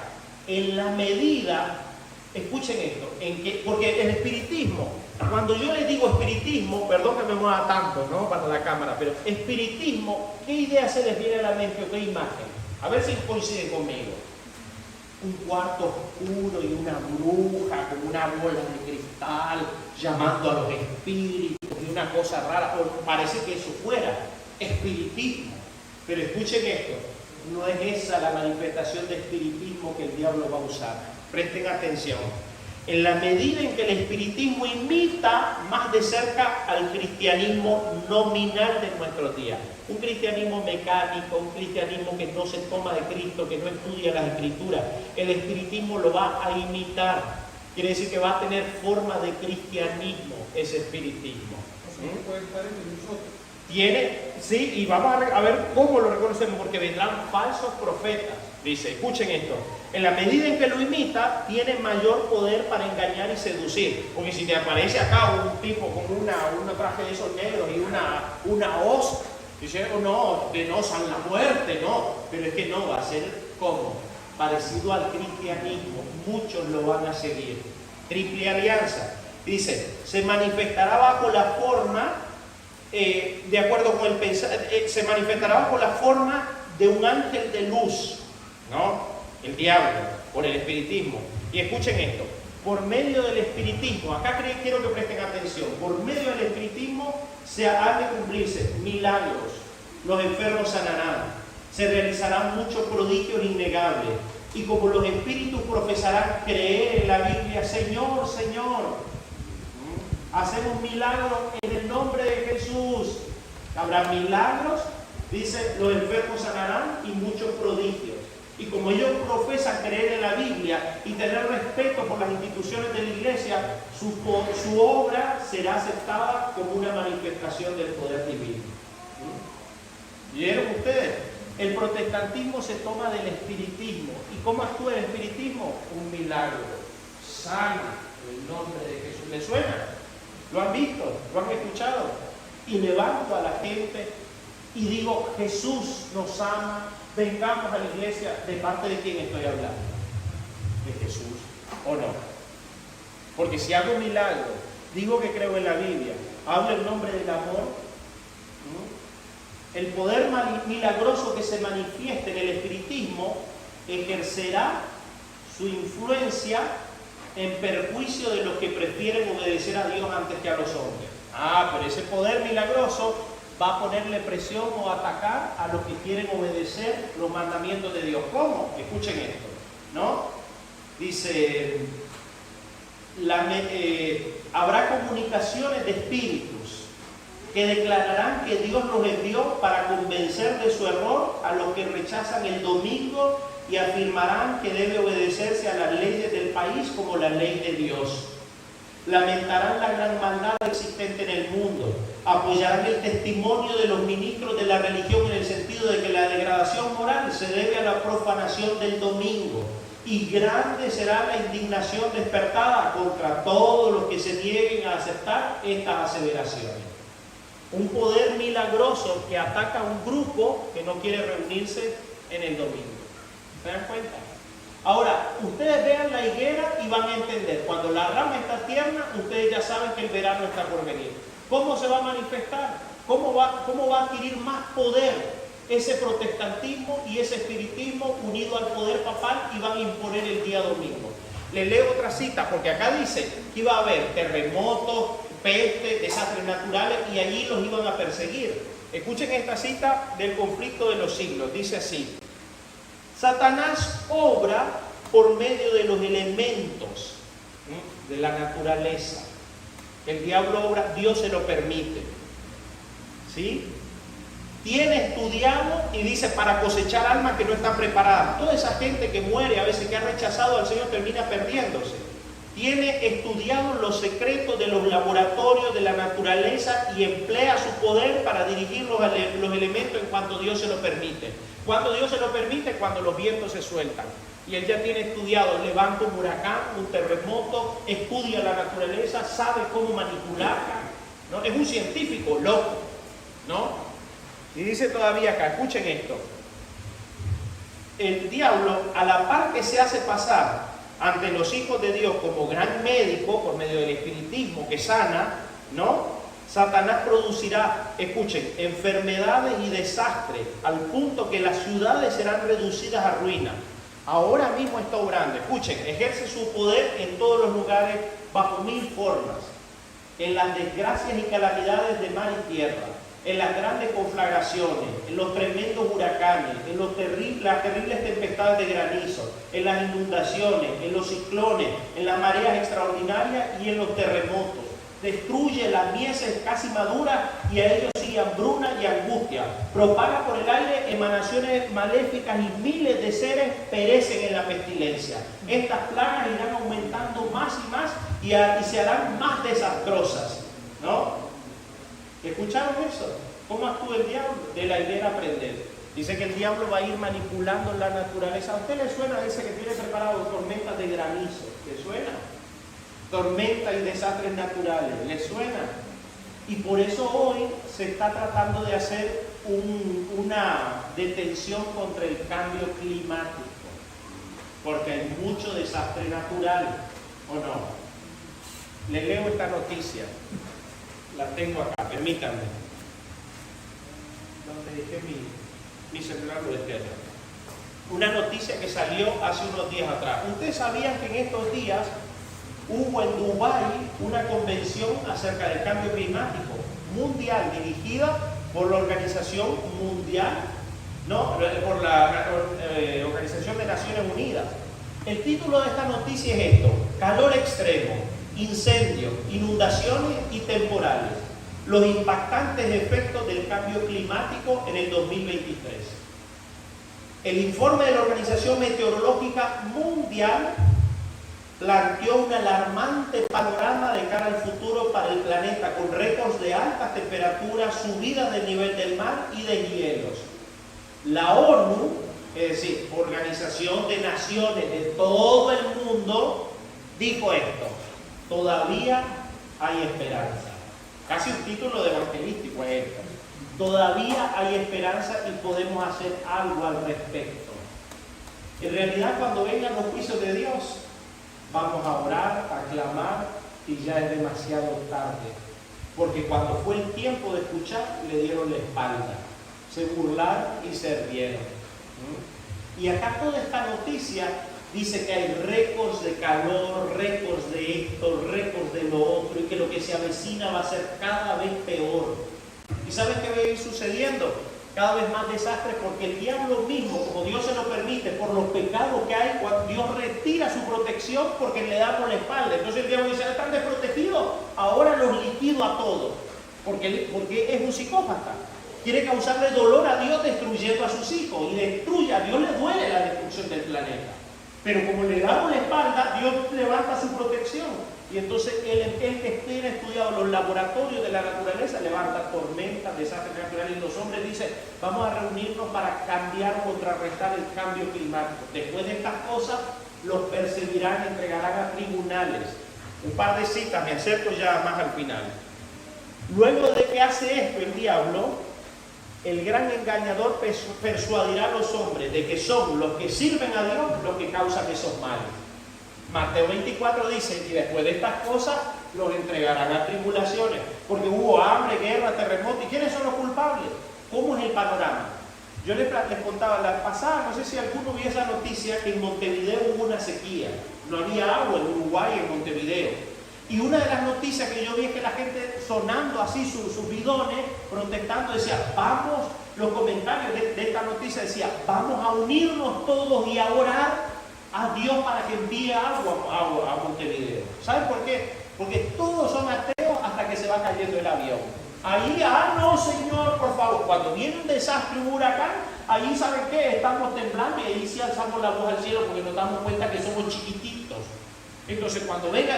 [SPEAKER 1] en la medida, escuchen esto, porque el espiritismo, cuando yo les digo espiritismo, perdón que me mueva tanto, ¿no? Para la cámara, pero espiritismo, ¿qué idea se les viene a la mente o qué imagen? A ver si coinciden conmigo. Un cuarto oscuro y una bruja con una bola de cristal llamando a los espíritus y una cosa rara, o parece que eso fuera espiritismo. Pero escuchen esto, no es esa la manifestación de espiritismo que el diablo va a usar. Presten atención. en la medida en que el espiritismo imita más de cerca al cristianismo nominal de nuestros días. Un cristianismo mecánico, un cristianismo que no se toma de Cristo, que no estudia las Escrituras. El espiritismo lo va a imitar. Quiere decir que va a tener forma de cristianismo ese espiritismo.
[SPEAKER 4] Puede estar entre nosotros.
[SPEAKER 1] Tiene, sí, y vamos a ver cómo lo reconocemos, porque vendrán falsos profetas. Dice, escuchen esto, en la medida en que lo imita, tiene mayor poder para engañar y seducir. Porque si te aparece acá un tipo con un traje de esos negros y una hoz, dice, oh, no, que no san la muerte, no. Pero es que no, va a ser como parecido al cristianismo. Muchos lo van a seguir. Triple alianza. Dice, se manifestará bajo la forma, de acuerdo con el pensamiento, se manifestará bajo la forma de un ángel de luz. ¿No? El diablo, por el espiritismo. Y escuchen esto, por medio del espiritismo, acá quiero que presten atención, por medio del espiritismo se han de cumplirse milagros, los enfermos sanarán, se realizarán muchos prodigios innegables, y como los espíritus profesarán creer en la Biblia, Señor, Señor, hacemos milagros en el nombre de Jesús, habrá milagros, dice, los enfermos sanarán y muchos prodigios. Y como ellos profesan creer en la Biblia y tener respeto por las instituciones de la iglesia, su obra será aceptada como una manifestación del poder divino. ¿Vieron ustedes? El protestantismo se toma del espiritismo. ¿Y cómo actúa el espiritismo? Un milagro. Sana en el nombre de Jesús. ¿Les suena? ¿Lo han visto? ¿Lo han escuchado? Y levanto a la gente y digo, Jesús nos ama. Vengamos a la iglesia. ¿De parte de quién estoy hablando? ¿De Jesús o no? Porque si hago un milagro, digo que creo en la Biblia, hablo en nombre del amor, el poder milagroso que se manifieste en el espiritismo ejercerá su influencia en perjuicio de los que prefieren obedecer a Dios antes que a los hombres. Pero ese poder milagroso va a ponerle presión o atacar a los que quieren obedecer los mandamientos de Dios. ¿Cómo? Escuchen esto, ¿no? Dice, habrá comunicaciones de espíritus que declararán que Dios los envió para convencer de su error a los que rechazan el domingo y afirmarán que debe obedecerse a las leyes del país como la ley de Dios. Lamentarán la gran maldad existente en el mundo, apoyarán el testimonio de los ministros de la religión en el sentido de que la degradación moral se debe a la profanación del domingo, y grande será la indignación despertada contra todos los que se nieguen a aceptar estas aseveraciones. Un poder milagroso que ataca a un grupo que no quiere reunirse en el domingo. ¿Se dan cuenta? Ahora, ustedes vean la higuera y van a entender. Cuando la rama está tierna, ustedes ya saben que el verano está por venir. ¿Cómo se va a manifestar? ¿Cómo va a adquirir más poder ese protestantismo y ese espiritismo unido al poder papal y van a imponer el día domingo? Les leo otra cita, porque acá dice que iba a haber terremotos, peste, desastres naturales y allí los iban a perseguir. Escuchen esta cita del conflicto de los siglos. Dice así: Satanás obra por medio de los elementos de la naturaleza. El diablo obra, Dios se lo permite. ¿Sí? Tiene estudiado y dice para cosechar almas que no están preparadas. Toda esa gente que muere, a veces que ha rechazado al Señor, termina perdiéndose. Tiene estudiado los secretos de los laboratorios de la naturaleza y emplea su poder para dirigir los elementos en cuanto Dios se lo permite. Cuando Dios se lo permite, cuando los vientos se sueltan. Y él ya tiene estudiado, levanta un huracán, un terremoto, estudia la naturaleza, sabe cómo manipularla, ¿no? Es un científico loco, ¿no? Y dice todavía acá, escuchen esto: el diablo, a la par que se hace pasar ante los hijos de Dios como gran médico por medio del espiritismo que sana, ¿no? Satanás producirá, escuchen, enfermedades y desastres al punto que las ciudades serán reducidas a ruina. Ahora mismo está obrando, escuchen, ejerce su poder en todos los lugares bajo 1000 formas, en las desgracias y calamidades de mar y tierra, en las grandes conflagraciones, en los tremendos huracanes, en las terribles tempestades de granizo, en las inundaciones, en los ciclones, en las mareas extraordinarias y en los terremotos. Destruye las mieses casi maduras y a ellos sigue hambruna y angustia. Propaga por el aire emanaciones maléficas y miles de seres perecen en la pestilencia. Estas plagas irán aumentando más y más y se harán más desastrosas, ¿no? ¿Escucharon eso? ¿Cómo actúa el diablo? De la higuera aprender. Dice que el diablo va a ir manipulando la naturaleza. ¿A usted le suena ese que tiene preparado tormentas de granizo? ¿Le suena? Tormentas y desastres naturales. ¿Le suena? Y por eso hoy se está tratando de hacer una detención contra el cambio climático. Porque hay mucho desastre natural, ¿o no? Le leo esta noticia. La tengo acá, permítanme. ¿Dónde dejé mi celular? Lo dejé allá. Una noticia que salió hace unos días atrás. ¿Ustedes sabían que en estos días hubo en Dubái una convención acerca del cambio climático mundial dirigida por la Organización Mundial, no, por la Organización de Naciones Unidas? El título de esta noticia es esto: calor extremo, incendios, inundaciones y temporales, los impactantes efectos del cambio climático en el 2023. El informe de la Organización Meteorológica Mundial planteó un alarmante panorama de cara al futuro para el planeta, con récords de altas temperaturas, subidas del nivel del mar y de hielos. La ONU, es decir, Organización de Naciones de todo el mundo, dijo esto: todavía hay esperanza. Casi un título de evangelístico es esto. Todavía hay esperanza y podemos hacer algo al respecto. En realidad, cuando vengan los juicios de Dios, vamos a orar, a clamar, y ya es demasiado tarde. Porque cuando fue el tiempo de escuchar, le dieron la espalda, se burlaron y se rieron. Y acá toda esta noticia dice que hay récords de calor, récords de esto, récords de lo otro, y que lo que se avecina va a ser cada vez peor. ¿Y saben qué va a ir sucediendo? Cada vez más desastres, porque el diablo mismo, como Dios se lo permite, por los pecados que hay, cuando Dios retira su protección porque le damos la espalda. Entonces el diablo dice: están desprotegidos, ahora los liquido a todos, porque es un psicópata. Quiere causarle dolor a Dios destruyendo a sus hijos, y destruye, a Dios le duele la destrucción del planeta. Pero como le damos la espalda, Dios levanta su protección. Y entonces él que tiene estudiado los laboratorios de la naturaleza, levanta tormentas, desastres naturales, y los hombres dicen: vamos a reunirnos para cambiar o contrarrestar el cambio climático. Después de estas cosas, los perseguirán, entregarán a tribunales. Un par de citas, me acerco ya más al final. Luego de que hace esto el diablo, el gran engañador persuadirá a los hombres de que son los que sirven a Dios los que causan esos males. Mateo 24 dice: y después de estas cosas los entregarán a tribulaciones, porque hubo hambre, guerra, terremoto. ¿Y quiénes son los culpables? ¿Cómo es el panorama? Yo les contaba la pasada, no sé si alguno vio esa noticia, que en Montevideo hubo una sequía. No había agua en Uruguay, en Montevideo. Y una de las noticias que yo vi es que la gente sonando así sus bidones, protestando, decía: vamos, los comentarios de esta noticia decía: vamos a unirnos todos y a orar a Dios para que envíe agua a Montevideo. ¿Saben por qué? Porque todos son ateos hasta que se va cayendo el avión. Ahí, no Señor, por favor. Cuando viene un desastre, un huracán, ahí, ¿saben qué? Estamos temblando, y ahí sí alzamos la voz al cielo, porque nos damos cuenta que somos chiquititos. Entonces cuando venga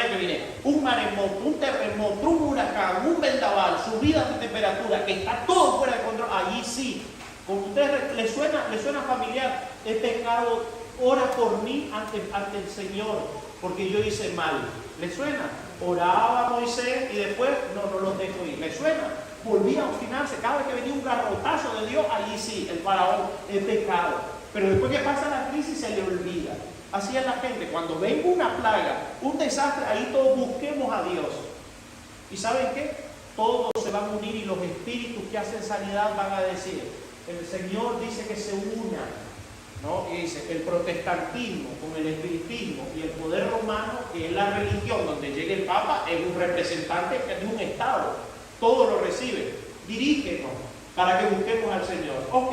[SPEAKER 1] que viene un maremoto, un terremoto, un huracán, un vendaval, subida de temperatura, que está todo fuera de control, allí sí. Como a ustedes les suena familiar: he pecado, ora por mí ante el Señor, porque yo hice mal. ¿Les suena? Oraba Moisés y después no los dejo ir. ¿Les suena? Volvía a obstinarse. Cada vez que venía un garrotazo de Dios, allí sí, el faraón, he pecado. Pero después que pasa la crisis, se le olvida. Así es la gente. Cuando venga una plaga, un desastre, ahí todos busquemos a Dios. ¿Y saben qué? Todos se van a unir, y los espíritus que hacen sanidad van a decir: el Señor dice que se unan, ¿no? Y dice: el protestantismo con el espiritismo y el poder romano, que es la religión donde llega el Papa, es un representante de un Estado. Todo lo recibe. dirígenos para que busquemos al Señor. Ok,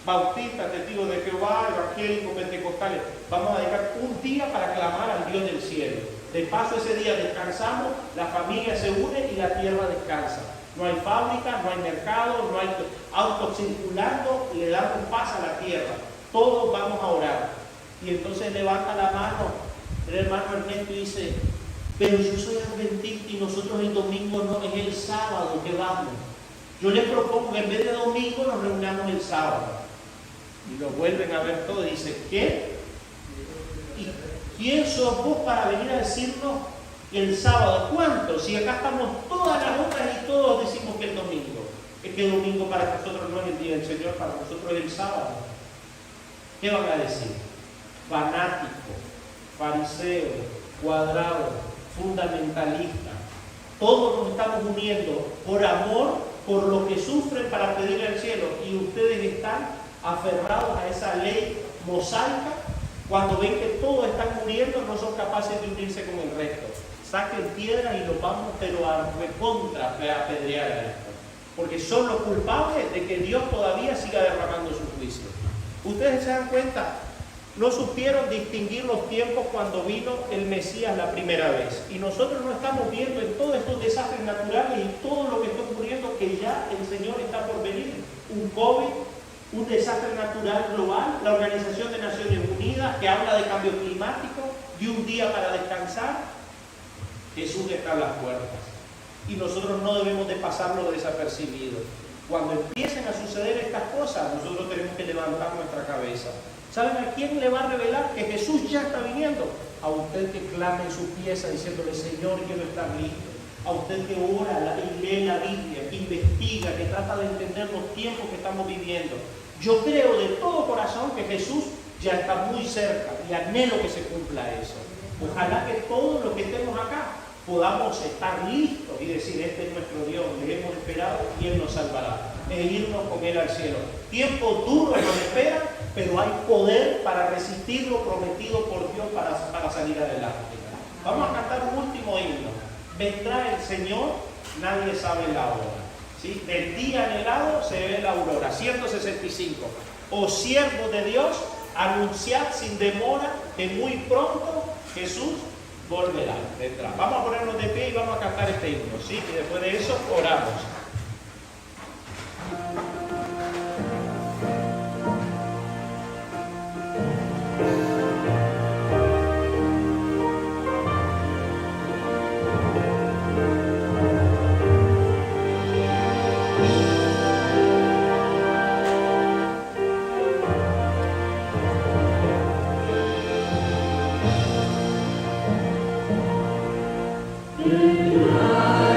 [SPEAKER 1] bautistas, testigos de Jehová, evangélicos, pentecostales, vamos a dedicar un día para clamar al Dios del cielo. De paso, ese día descansamos, la familia se une y la tierra descansa. No hay fábrica, no hay mercado, no hay autos circulando, le damos paz a la tierra. Todos vamos a orar. Y entonces levanta la mano el hermano Ernesto y dice, pero yo soy adventista y nosotros el domingo no, es el sábado que vamos. Yo les propongo que en vez de domingo nos reunamos el sábado. Y lo vuelven a ver todo y dicen, ¿qué? ¿Y quién sos vos para venir a decirnos el sábado? ¿Cuánto? Si acá estamos todas las horas y todos decimos que el domingo. Es que el domingo para nosotros no es el día del Señor, para nosotros es el sábado. ¿Qué van a decir? Fanático, fariseo, cuadrado, fundamentalista. Todos nos estamos uniendo por amor, por lo que sufren para pedirle al cielo. Y ustedes están aferrados a esa ley mosaica. Cuando ven que todos están muriendo, no son capaces de unirse con el resto. Saquen piedras y los vamos, pero a recontra apedrear a esto. Porque son los culpables de que Dios todavía siga derramando su juicio. Ustedes se dan cuenta, no supieron distinguir los tiempos cuando vino el Mesías la primera vez. Y nosotros no estamos viendo en todos estos desastres naturales y todo lo que está ocurriendo que ya el Señor está por venir. Un COVID, un desastre natural global, la Organización de Naciones Unidas que habla de cambio climático, de un día para descansar. Jesús está a las puertas y nosotros no debemos de pasarlo desapercibido. Cuando empiecen a suceder estas cosas, nosotros tenemos que levantar nuestra cabeza. ¿Saben a quién le va a revelar que Jesús ya está viniendo? A usted que clama en su pieza diciéndole, Señor, quiero estar listo. A usted que ora y lee la Biblia, que investiga, que trata de entender los tiempos que estamos viviendo. Yo creo de todo corazón que Jesús ya está muy cerca y anhelo que se cumpla eso. Ojalá que todos los que estemos acá podamos estar listos y decir, este es nuestro Dios, le hemos esperado y Él nos salvará. E irnos con Él al cielo. Tiempos duros nos esperan, pero hay poder para resistir lo prometido por Dios para salir adelante. Vamos a cantar un último himno. Vendrá el Señor, nadie sabe la hora. ¿Sí? Del día anhelado se ve la aurora. 165. Oh siervos de Dios, anunciad sin demora que muy pronto Jesús volverá. Vendrá. Vamos a ponernos de pie y vamos a cantar este himno. ¿Sí? Y después de eso oramos.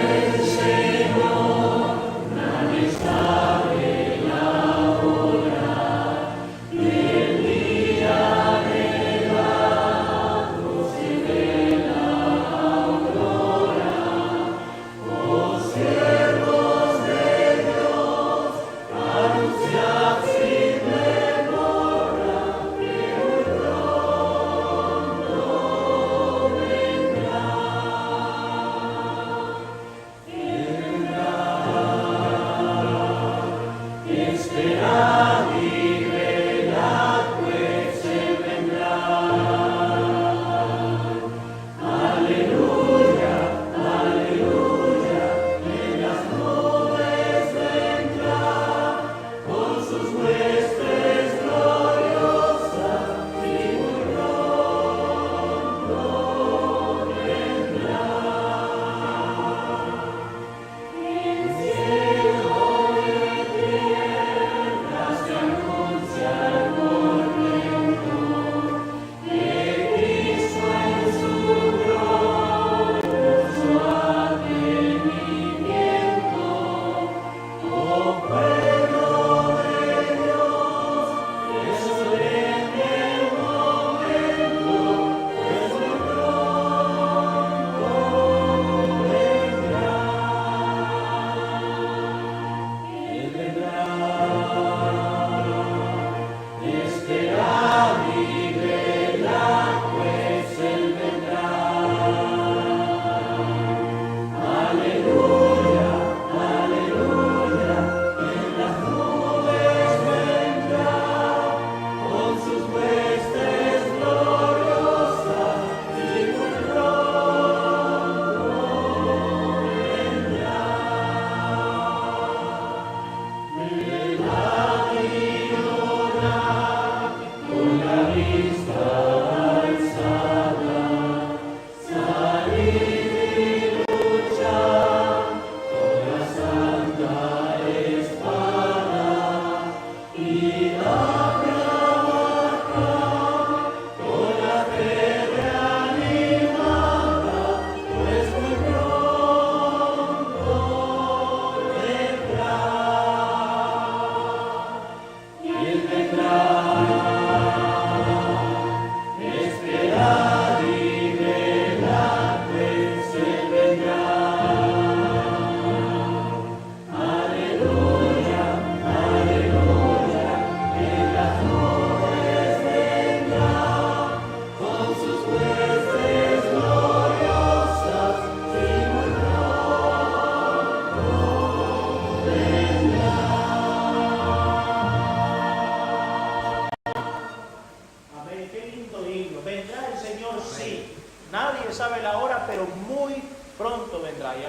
[SPEAKER 5] El Señor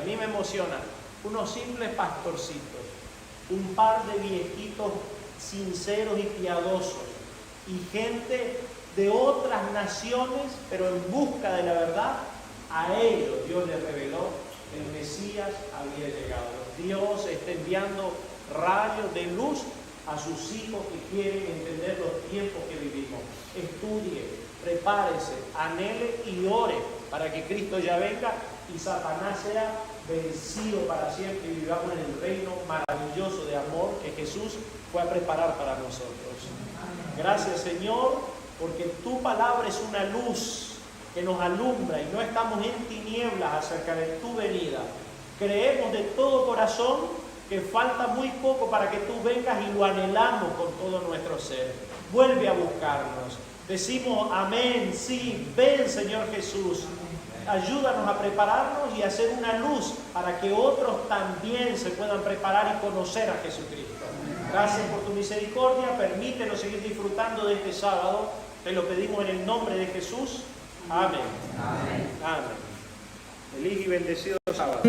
[SPEAKER 1] mí me emociona, unos simples pastorcitos, un par de viejitos sinceros y piadosos, y gente de otras naciones, pero en busca de la verdad, a ellos Dios les reveló que el Mesías había llegado. Dios está enviando rayos de luz a sus hijos que quieren entender los tiempos que vivimos. Estudie, prepárese, anhele y ore para que Cristo ya venga y Satanás sea vencido para siempre y vivamos en el reino maravilloso de amor que Jesús fue a preparar para nosotros. Gracias, Señor, porque tu palabra es una luz que nos alumbra y no estamos en tinieblas acerca de tu venida. Creemos de todo corazón que falta muy poco para que tú vengas y lo anhelamos con todo nuestro ser. Vuelve a buscarnos. Decimos amén, sí, ven Señor Jesús. Ayúdanos a prepararnos y a hacer una luz para que otros también se puedan preparar y conocer a Jesucristo. Gracias por tu misericordia. Permítenos seguir disfrutando de este sábado. Te lo pedimos en el nombre de Jesús. Amén. Amén. Amén. Feliz y bendecido sábado.